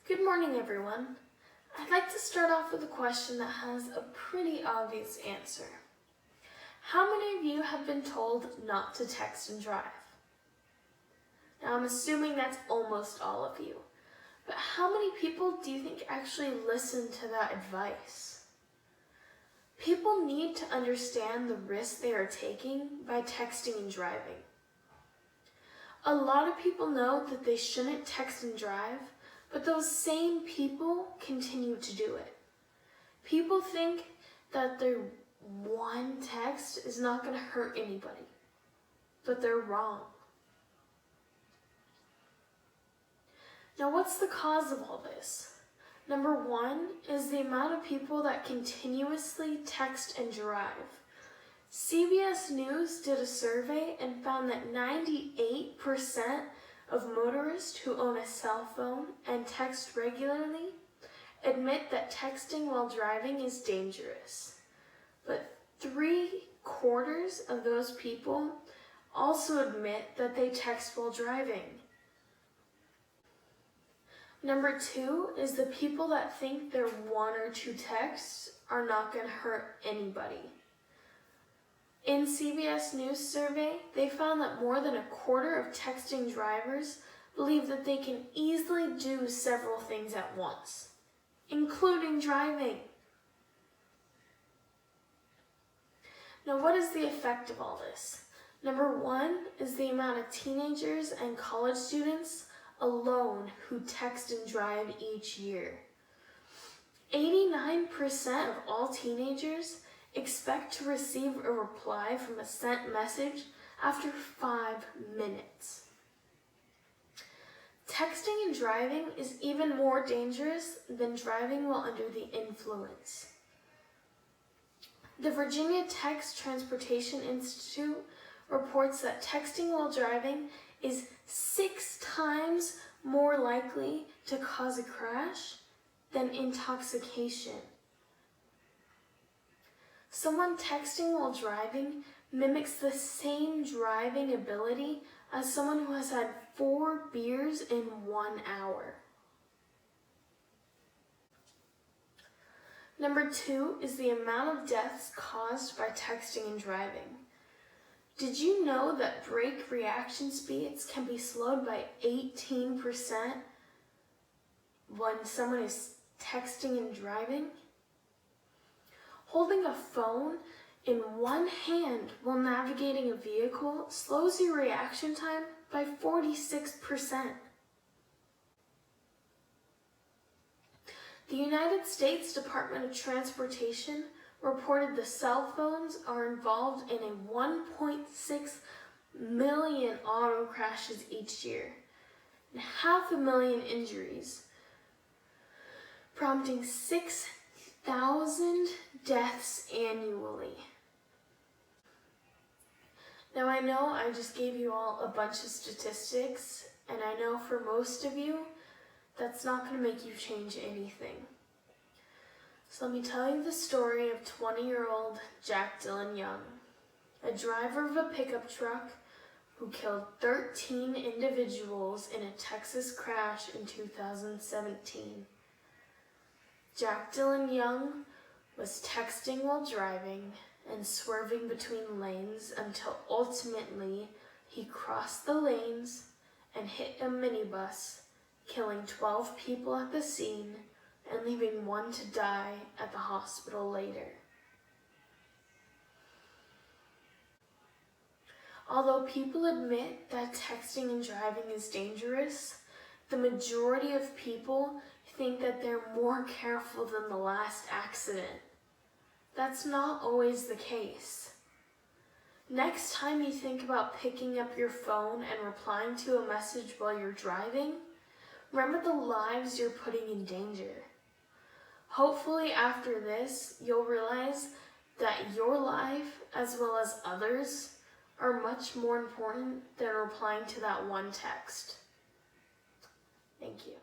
Good morning, everyone. I'd like to start off with a question that has a pretty obvious answer. How many of you have been told not to text and drive? Now, I'm assuming that's almost all of you. But how many people do you think actually listen to that advice? People need to understand the risk they are taking by texting and driving. A lot of people know that they shouldn't text and drive, but those same people continue to do it. People think that their one text is not going to hurt anybody, but they're wrong. Now, what's the cause of all this? Number one is the amount of people that continuously text and drive. CBS News did a survey and found that 98% of motorists who own a cell phone and text regularly admit that texting while driving is dangerous. But 3/4 of those people also admit that they text while driving. Number two is the people that think their one or two texts are not going to hurt anybody. In CBS News survey, they found that more than 1/4 of texting drivers believe that they can easily do several things at once, including driving. Now, what is the effect of all this? Number one is the amount of teenagers and college students alone who text and drive each year. 89% of all teenagers expect to receive a reply from a sent message after 5 minutes. Texting and driving is even more dangerous than driving while under the influence. The Virginia Text Transportation Institute reports that texting while driving is 6 times more likely to cause a crash than intoxication. Someone texting while driving mimics the same driving ability as someone who has had 4 beers in 1 hour. Number two is the amount of deaths caused by texting and driving. Did you know that brake reaction speeds can be slowed by 18% when someone is texting and driving? Holding a phone in one hand while navigating a vehicle slows your reaction time by 46%. The United States Department of Transportation reported the cell phones are involved in a 1.6 million auto crashes each year and 500,000 injuries, prompting 6,000 deaths annually. Now, I know I just gave you all a bunch of statistics, and I know for most of you, that's not going to make you change anything. So let me tell you the story of 20-year-old Jack Dylan Young, a driver of a pickup truck who killed 13 individuals in a Texas crash in 2017. Jack Dylan Young was texting while driving and swerving between lanes until ultimately he crossed the lanes and hit a minibus, killing 12 people at the scene and leaving one to die at the hospital later. Although people admit that texting and driving is dangerous, the majority of people think that they're more careful than the last accident. That's not always the case. Next time you think about picking up your phone and replying to a message while you're driving, remember the lives you're putting in danger. Hopefully after this, you'll realize that your life, as well as others, are much more important than replying to that one text. Thank you.